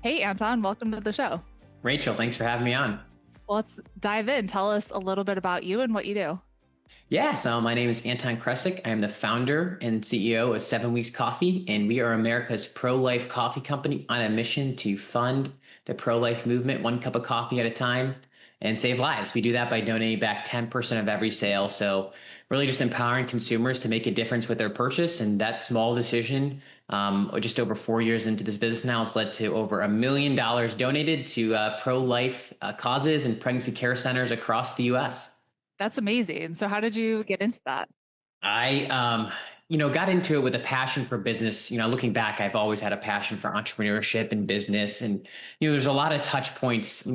Hey, Anton, welcome to the show. Rachel, thanks for having me on. Well, let's dive in. Tell us a little bit about you and what you do. Yeah, so my name is Anton Krecic. I am the founder and CEO of 7 Weeks Coffee, and we are America's pro-life coffee company on a mission to fund the pro-life movement one cup of coffee at a time and save lives. We do that by donating back 10% of every sale. So really just empowering consumers to make a difference with their purchase. And that small decision, just over 4 years into this business now, has led to over $1 million donated to pro-life causes and pregnancy care centers across the U.S. That's amazing. So, how did you get into that? I got into it with a passion for business. Looking back, I've always had a passion for entrepreneurship and business. And, there's a lot of touch points,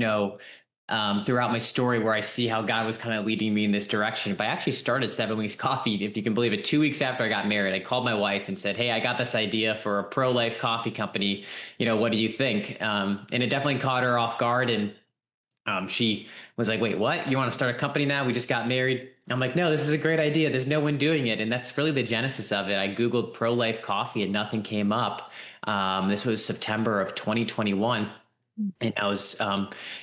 throughout my story where I see how God was kind of leading me in this direction. But I actually started 7 Weeks Coffee, if you can believe it, 2 weeks after I got married. I called my wife and said, "Hey, I got this idea for a pro-life coffee company. What do you think?" And it definitely caught her off guard. And she was like, "Wait, what? You want to start a company now? We just got married." I'm like, "No, this is a great idea. There's no one doing it." And that's really the genesis of it. I Googled pro life coffee and nothing came up. This was September of 2021. And I was,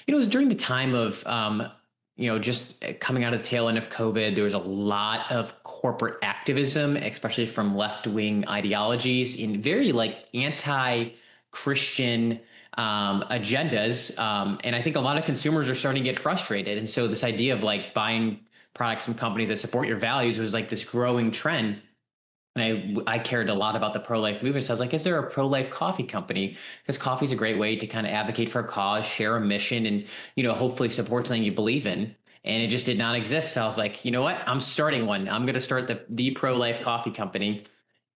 it was during the time of, just coming out of the tail end of COVID. There was a lot of corporate activism, especially from left-wing ideologies in very like anti-Christian agendas. And I think a lot of consumers are starting to get frustrated. And so this idea of like buying products from companies that support your values was like this growing trend. And I cared a lot about the pro-life movement. So I was like, is there a pro-life coffee company? Because coffee is a great way to kind of advocate for a cause, share a mission, and, hopefully support something you believe in. And it just did not exist. So I was like, you know what? I'm starting one. I'm going to start the pro-life coffee company.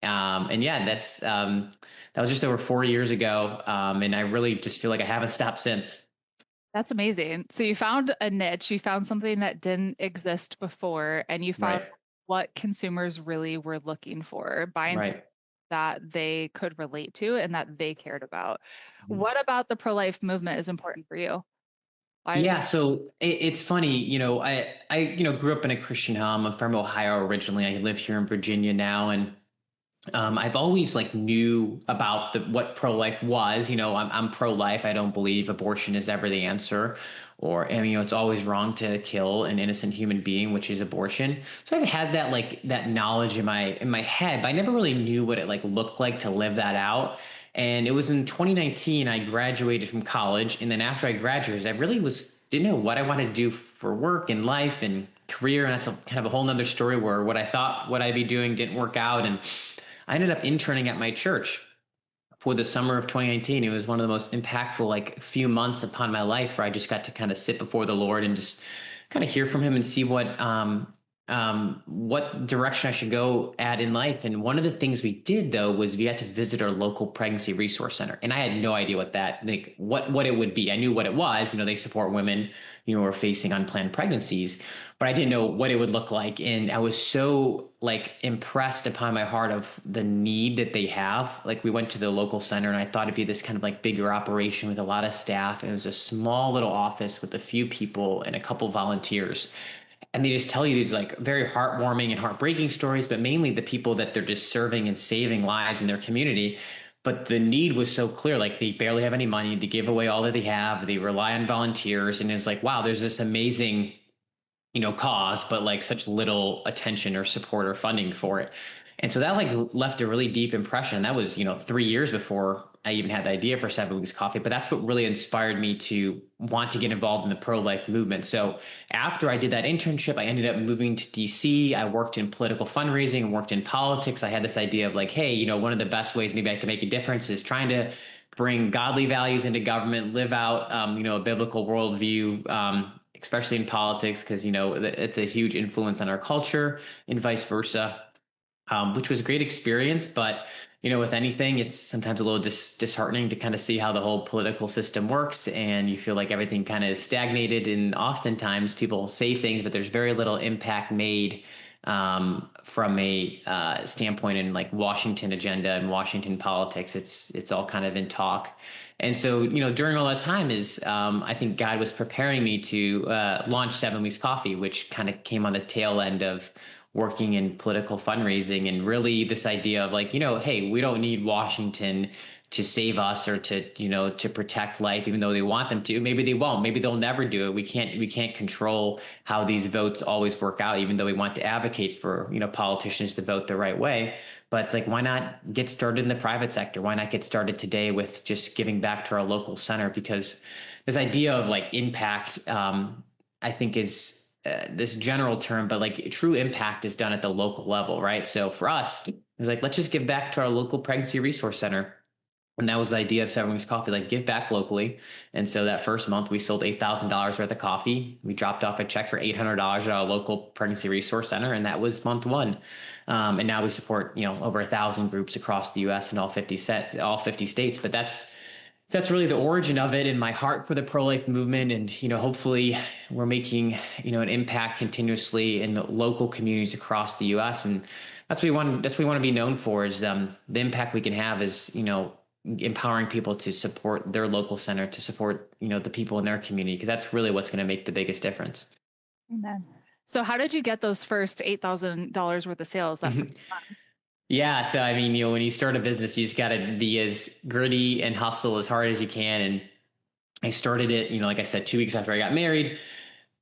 And yeah, that was just over 4 years ago. And I really just feel like I haven't stopped since. That's amazing. So, you found a niche, you found something that didn't exist before, and you found Right. what consumers really were looking for, buying something Right. that they could relate to and that they cared about. Mhm. What about the pro life movement is important for you? Why is Yeah, so it's funny, I grew up in a Christian home. I'm from Ohio originally. I live here in Virginia now, and I've always like knew about what pro-life was. I'm pro-life. I don't believe abortion is ever the answer, or it's always wrong to kill an innocent human being, which is abortion. So I've had that like that knowledge in my head, but I never really knew what it like looked like to live that out. And it was in 2019 I graduated from college, and then after I graduated, I really was didn't know what I wanted to do for work and life and career. And that's kind of a whole nother story where what I thought what I'd be doing didn't work out. And I ended up interning at my church for the summer of 2019. It was one of the most impactful like few months upon my life where I just got to kind of sit before the Lord and just kind of hear from him and see what direction I should go at in life. And one of the things we did though was we had to visit our local pregnancy resource center, and I had no idea what it would be. I knew what it was. They support women who are facing unplanned pregnancies, but I didn't know what it would look like. And I was so like impressed upon my heart of the need that they have. Like we went to the local center, and I thought it'd be this kind of like bigger operation with a lot of staff. And it was a small little office with a few people and a couple volunteers. And they just tell you these like very heartwarming and heartbreaking stories, but mainly the people that they're just serving and saving lives in their community. But the need was so clear, like they barely have any money to give away all that they have. They rely on volunteers. And it's like, wow, there's this amazing, cause, but like such little attention or support or funding for it. And so that like left a really deep impression. That was, 3 years before I even had the idea for 7 Weeks Coffee, but that's what really inspired me to want to get involved in the pro-life movement. So after I did that internship, I ended up moving to DC. I worked in political fundraising and worked in politics. I had this idea of like, hey, one of the best ways maybe I can make a difference is trying to bring godly values into government, live out, a biblical worldview, especially in politics, because, it's a huge influence on our culture and vice versa, which was a great experience. But, with anything, it's sometimes a little disheartening to kind of see how the whole political system works. And you feel like everything kind of is stagnated. And oftentimes people say things, but there's very little impact made from a standpoint in like Washington agenda and Washington politics. It's all kind of in talk. And so, during all that time I think God was preparing me to launch 7 Weeks Coffee, which kind of came on the tail end of working in political fundraising, and really this idea of like, hey, we don't need Washington to save us or to, to protect life, even though they want them to. Maybe they won't. Maybe they'll never do it. We can't control how these votes always work out, even though we want to advocate for, politicians to vote the right way. But it's like, why not get started in the private sector? Why not get started today with just giving back to our local center? Because this idea of like impact, I think is this general term, but like true impact is done at the local level, right? So for us, it's like, let's just give back to our local pregnancy resource center. And that was the idea of 7 Wings Coffee, like give back locally. And so that first month we sold $8,000 worth of coffee. We dropped off a check for $800 at our local pregnancy resource center. And that was month one. And now we support, over 1,000 groups across the US and all 50 states. But that's really the origin of it, and my heart for the pro-life movement. And, hopefully we're making, an impact continuously in the local communities across the US. And that's what we want to be known for, is the impact we can have is, empowering people to support their local center, to support, the people in their community, because that's really what's going to make the biggest difference. Amen. So how did you get those first $8,000 worth of sales that first month? Yeah. So, I mean, when you start a business, you just got to be as gritty and hustle as hard as you can. And I started it, like I said, 2 weeks after I got married.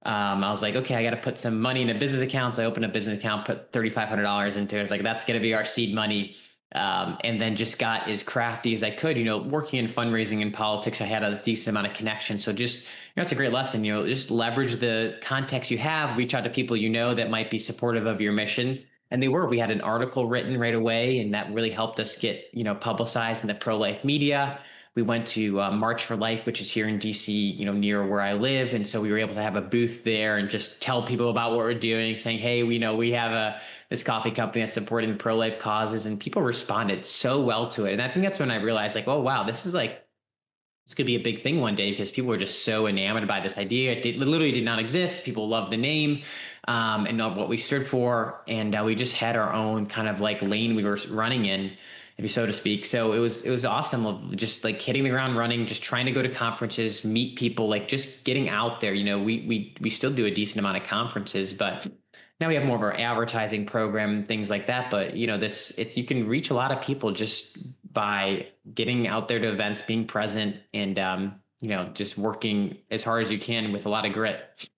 I was like, okay, I got to put some money in a business account. So I opened a business account, put $3,500 into it. I was like, that's going to be our seed money. And then just got as crafty as I could, working in fundraising and politics. I had a decent amount of connection. So just, it's a great lesson, just leverage the context you have, reach out to people, that might be supportive of your mission. And we had an article written right away, and that really helped us get, publicized in the pro-life media. We went to March for Life, which is here in DC, near where I live. And so we were able to have a booth there and just tell people about what we're doing, saying, hey, we have this coffee company that's supporting pro-life causes. And people responded so well to it. And I think that's when I realized, like, oh, wow, this could be a big thing one day, because people were just so enamored by this idea. It literally did not exist. People loved the name and what we stood for. And we just had our own kind of like lane we were running in, if you so to speak. So it was awesome, just like hitting the ground running, just trying to go to conferences, meet people, like just getting out there. We still do a decent amount of conferences, but now we have more of our advertising program, things like that. But you can reach a lot of people just by getting out there to events, being present, and just working as hard as you can with a lot of grit.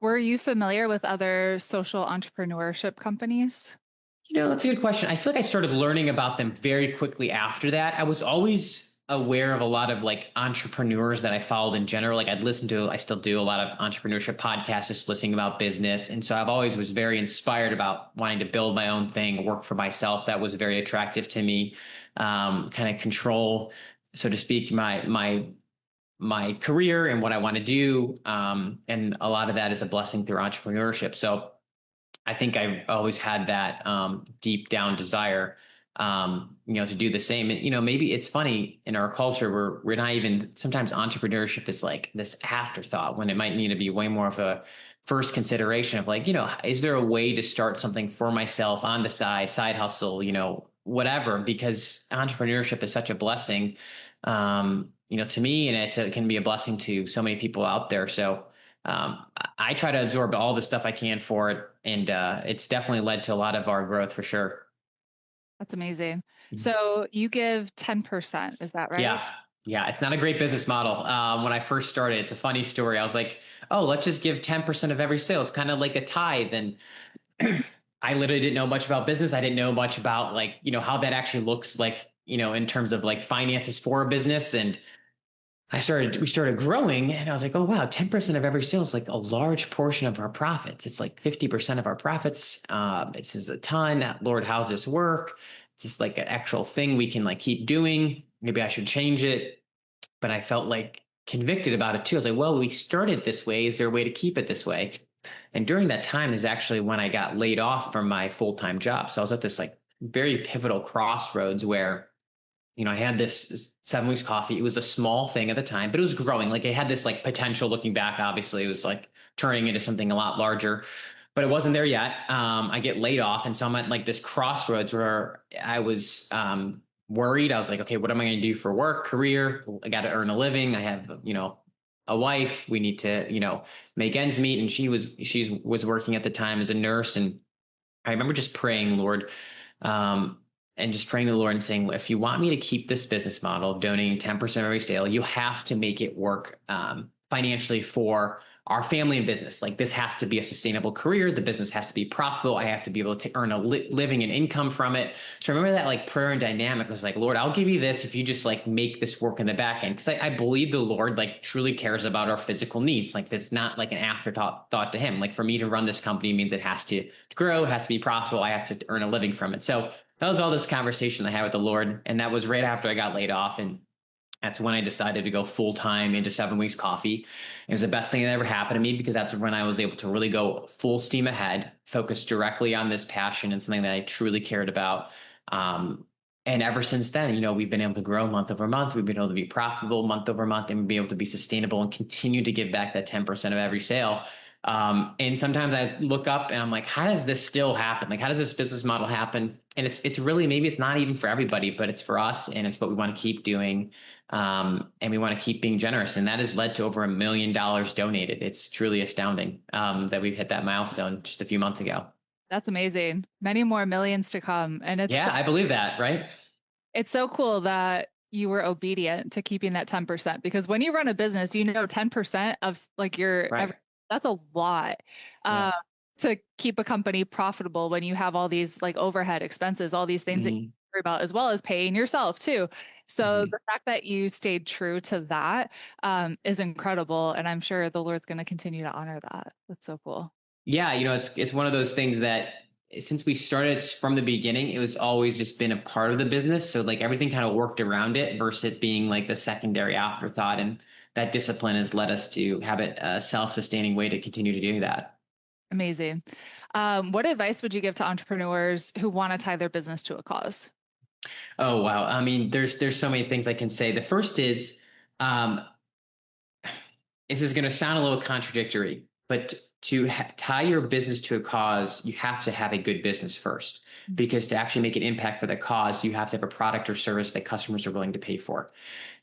Were you familiar with other social entrepreneurship companies? That's a good question. I feel like I started learning about them very quickly after that. I was always aware of a lot of like entrepreneurs that I followed in general. Like I still do a lot of entrepreneurship podcasts, just listening about business. And so I've always was very inspired about wanting to build my own thing, work for myself. That was very attractive to me. Kind of control, so to speak, my career and what I want to do. And a lot of that is a blessing through entrepreneurship. So I think I've always had that deep down desire, to do the same. And, maybe it's funny in our culture where we're not even, sometimes entrepreneurship is like this afterthought, when it might need to be way more of a first consideration of like, is there a way to start something for myself on the side hustle, whatever, because entrepreneurship is such a blessing, to me, and it can be a blessing to so many people out there. So I try to absorb all the stuff I can for it. And it's definitely led to a lot of our growth for sure. That's amazing. Mhm. So you give 10%, is that right? Yeah. Yeah. It's not a great business model. When I first started, it's a funny story. I was like, oh, let's just give 10% of every sale. It's kind of like a tithe. And I literally didn't know much about business. I didn't know much about like, how that actually looks like, in terms of like finances for a business. And we started growing, and I was like, oh, wow, 10% of every sale is like a large portion of our profits. It's like 50% of our profits. It's a ton. Lord, how's this work? It's just like an actual thing we can like keep doing. Maybe I should change it. But I felt like convicted about it too. I was like, well, we started this way. Is there a way to keep it this way? And during that time is actually when I got laid off from my full-time job. So I was at this like very pivotal crossroads where I had this 7 Wings Coffee. It was a small thing at the time, but it was growing. Like it had this like potential looking back. Obviously, it was like turning into something a lot larger, but it wasn't there yet. I get laid off. And so I'm at like this crossroads where I was worried. I was like, okay, what am I going to do for work, career? I got to earn a living. I have, a wife. We need to, make ends meet. And she was working at the time as a nurse. And I remember just praying, Lord, um, and just praying to the Lord and saying, if you want me to keep this business model of donating 10% of every sale, you have to make it work financially for our family and business. Like this has to be a sustainable career. The business has to be profitable. I have to be able to earn a living and income from it. So I remember that like prayer and dynamic was like, Lord, I'll give you this if you just like make this work in the back end. Cause I believe the Lord like truly cares about our physical needs. Like it's not like an afterthought thought to him. Like for me to run this company means it has to grow, it has to be profitable. I have to earn a living from it. So that was all this conversation I had with the Lord. And that was right after I got laid off. And that's when I decided to go full time into 7 weeks coffee. It was the best thing that ever happened to me because that's when I was able to really go full steam ahead, focus directly on this passion and something that I truly cared about. And ever since then, we've been able to grow month over month. We've been able to be profitable month over month and be able to be sustainable and continue to give back that 10% of every sale. And sometimes I look up and I'm like, how does this still happen? Like, how does this business model happen? And it's really, maybe it's not even for everybody, but it's for us and it's what we want to keep doing. And we want to keep being generous. And that has led to over $1 million donated. It's truly astounding that we've hit that milestone just a few months ago. That's amazing. Many more millions to come. And Yeah, I believe that, right? it's so cool that you were obedient to keeping that 10% because when you run a business, 10% of like Right. that's a lot Yeah. uh, to keep a company profitable when you have all these like overhead expenses, all these things that you Mm-hmm. worry about, as well as paying yourself too. So Mm-hmm. the fact that you stayed true to that is incredible. And I'm sure the Lord's going to continue to honor that. That's so cool. Yeah, it's one of those things that since we started from the beginning, it was always just been a part of the business. So like everything kind of worked around it versus it being like the secondary afterthought. And that discipline has led us to have it a self-sustaining way to continue to do that. Amazing. What advice would you give to entrepreneurs who want to tie their business to a cause? Oh wow. I mean, there's so many things I can say. The first is um, this is going to sound a little contradictory, but to tie your business to a cause, you have to have a good business first. Because to actually make an impact for the cause, you have to have a product or service that customers are willing to pay for.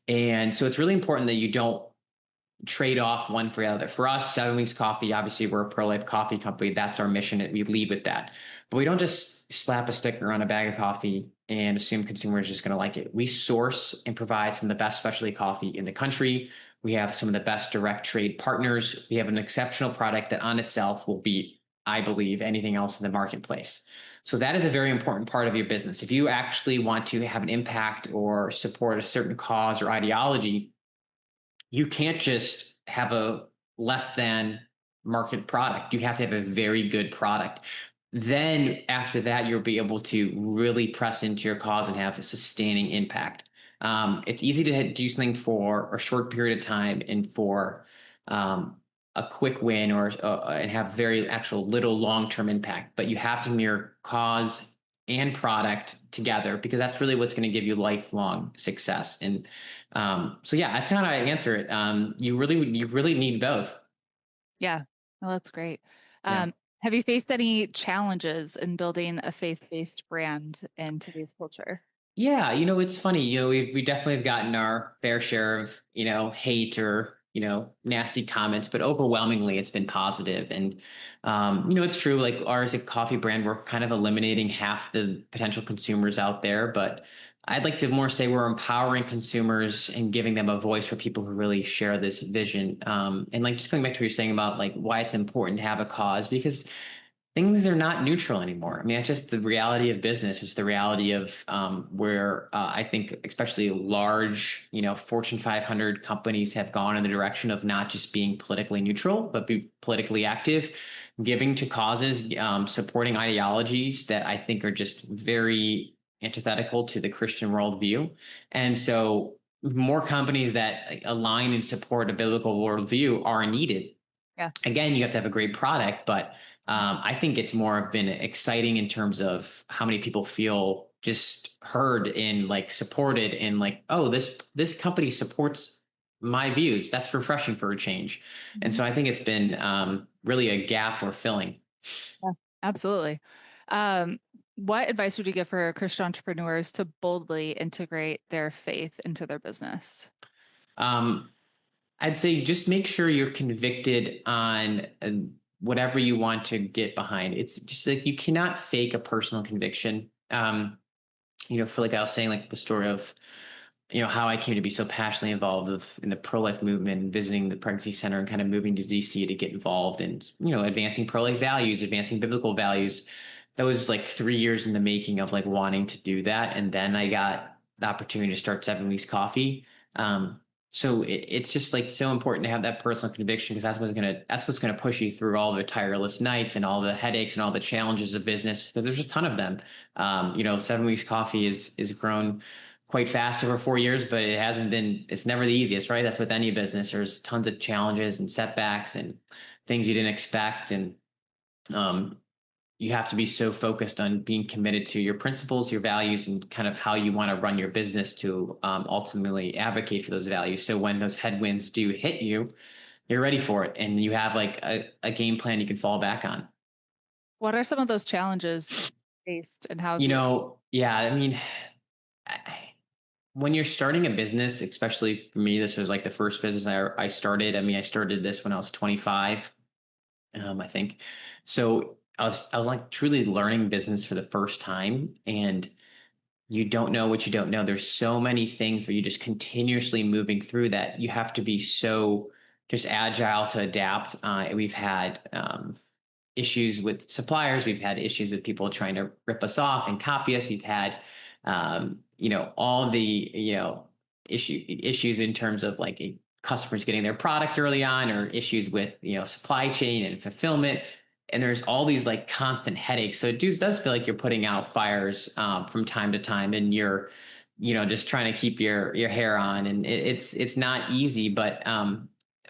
And so it's really important that you don't trade off one for the other. For us, 7 weeks coffee, obviously we're a pro-life coffee company. That's our mission and we lead with that. But we don't just slap a sticker on a bag of coffee and assume consumers are just going to like it. We source and provide some of the best specialty coffee in the country. We have some of the best direct trade partners. We have an exceptional product that on itself will beat, I believe, anything else in the marketplace. So that is a very important part of your business. If you actually want to have an impact or support a certain cause or ideology, you can't just have a less than market product. You have to have a very good product. Then after that, you'll be able to really press into your cause and have a sustaining impact. It's easy to do something for a short period of time and for um, a quick win or and have very actual little long-term impact. But you have to mirror cause and product together because that's really what's going to give you lifelong success. And so yeah, that's how I answer it. You really need both. Yeah. Well, that's great. Yeah. Have you faced any challenges in building a faith-based brand in today's culture? Yeah, it's funny. We definitely have gotten our fair share of hate or nasty comments, but overwhelmingly it's been positive. And it's true. Like ours, a coffee brand, we're kind of eliminating half the potential consumers out there, but I'd like to more say we're empowering consumers and giving them a voice for people who really share this vision. And like just going back to what you're saying about like why it's important to have a cause because things are not neutral anymore. I mean, it's just the reality of business. It's the reality of where I think, especially large, Fortune 500 companies have gone in the direction of not just being politically neutral, but be politically active, giving to causes, supporting ideologies that I think are just very antithetical to the Christian worldview. And so, more companies that align and support a biblical worldview are needed. Yeah. Again, you have to have a great product, but I think it's more been exciting in terms of how many people feel just heard and like supported and like, oh, this company supports my views. That's refreshing for a change. And Mhm. so I think it's been really a gap we're filling. Yeah, absolutely. Um, what advice would you give for Christian entrepreneurs to boldly integrate their faith into their business? Um, I'd say just make sure you're convicted on whatever you want to get behind. It's just like you cannot fake a personal conviction. For like I was saying, like the story of how I came to be so passionately involved in the pro-life movement and visiting the pregnancy center and kind of moving to DC to get involved in advancing pro-life values, advancing biblical values. That was like 3 years in the making of like wanting to do that. And then I got the opportunity to start 7 Weeks Coffee. So it's just like so important to have that personal conviction, because that's what's gonna push you through all the tireless nights and all the headaches and all the challenges of business, because there's a ton of them. 7 Weeks Coffee is grown quite fast over 4 years, but it's never the easiest, right? That's with any business. There's tons of challenges and setbacks and things you didn't expect. And um, you have to be so focused on being committed to your principles, your values, and kind of how you want to run your business to ultimately advocate for those values. So when those headwinds do hit you, you're ready for it. And you have like a game plan you can fall back on. What are some of those challenges faced and how have you? Yeah, I mean, when you're starting a business, especially for me, this was like the first business I started. I mean, I started this when I was 25, I think. So I was like truly learning business for the first time, and you don't know what you don't know. There's so many things where you're just continuously moving through that you have to be so just agile to adapt. We've had issues with suppliers. We've had issues with people trying to rip us off and copy us. We've had, all the, issues in terms of like customers getting their product early on, or issues with, supply chain and fulfillment. And there's all these like constant headaches. So it does feel like you're putting out fires from time to time, and you're, just trying to keep your hair on. And it's not easy, but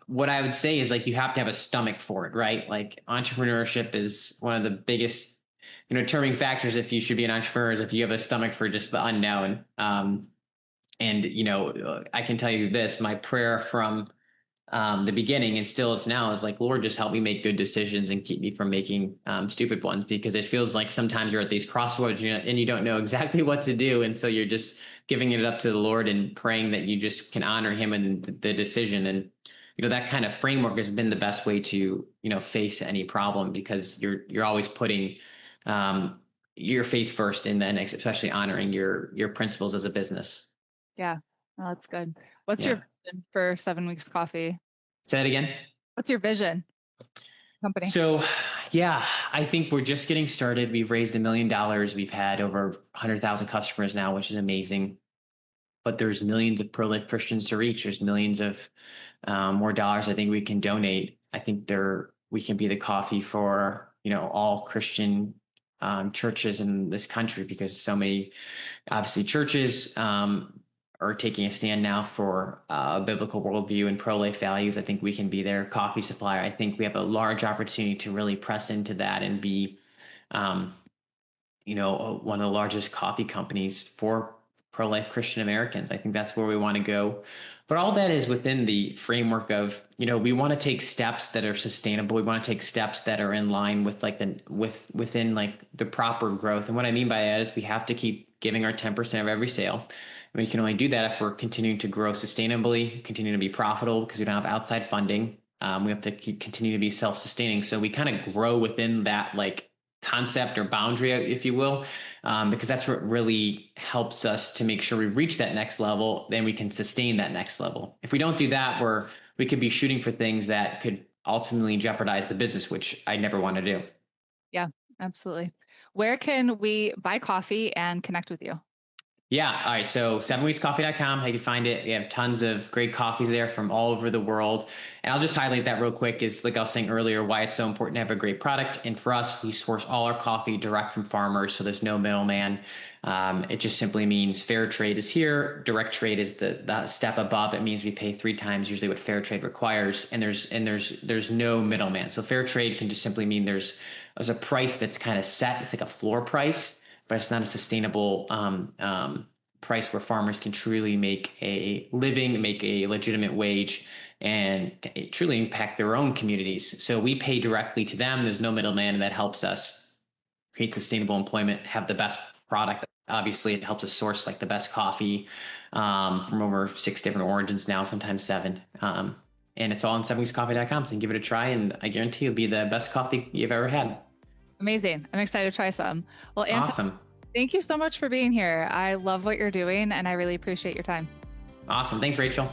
what I would say is like you have to have a stomach for it, right? Like entrepreneurship is one of the biggest, determining factors if you should be an entrepreneur, is if you have a stomach for just the unknown. And I can tell you this: my prayer from the beginning, and still it's now, is like, Lord, just help me make good decisions and keep me from making stupid ones, because it feels like sometimes you're at these crossroads, and you don't know exactly what to do, and so you're just giving it up to the Lord and praying that you just can honor Him in the decision. And that kind of framework has been the best way to face any problem, because you're always putting your faith first, and then especially honoring your principles as a business. Yeah, well, that's good. What's your Yeah. vision for 7 Weeks Coffee? Say that again. What's your vision, company? So, yeah, I think we're just getting started. We've raised $1 million. We've had over 100,000 customers now, which is amazing. But there's millions of pro-life Christians to reach. There's millions of more dollars I think we can donate. I think we can be the coffee for all Christian churches in this country, because so many obviously churches are taking a stand now for a biblical worldview and pro-life values. I think we can be their coffee supplier. I think we have a large opportunity to really press into that and be, one of the largest coffee companies for pro-life Christian Americans. I think that's where we want to go. But all that is within the framework of, we want to take steps that are sustainable. We want to take steps that are in line with within like the proper growth. And what I mean by that is we have to keep giving our 10% of every sale. And we can only do that if we're continuing to grow sustainably, continuing to be profitable, because we don't have outside funding. We have to continue to be self-sustaining. So we kind of grow within that like concept or boundary, if you will, because that's what really helps us to make sure we reach that next level. Then we can sustain that next level. If we don't do that, we could be shooting for things that could ultimately jeopardize the business, which I never want to do. Yeah, absolutely. Where can we buy coffee and connect with you? Yeah. All right. So 7weekscoffee.com, you can find it. We have tons of great coffees there from all over the world. And I'll just highlight that real quick, is like I was saying earlier, why it's so important to have a great product. And for us, we source all our coffee direct from farmers. So there's no middleman. It just simply means fair trade is here. Direct trade is the step above. It means we pay 3 times usually what fair trade requires. And there's no middleman. So fair trade can just simply mean there's a price that's kind of set. It's like a floor price, but it's not a sustainable price where farmers can truly make a living, make a legitimate wage, and truly impact their own communities. So we pay directly to them. There's no middleman, and that helps us create sustainable employment, have the best product. Obviously, it helps us source like the best coffee from over 6 different origins now, sometimes 7. and it's all on 7weekscoffee.com. So you can give it a try, and I guarantee it'll be the best coffee you've ever had. Amazing. I'm excited to try some. Well, Anton, Awesome. thank you so much for being here. I love what you're doing and I really appreciate your time. Awesome. Thanks, Rachel.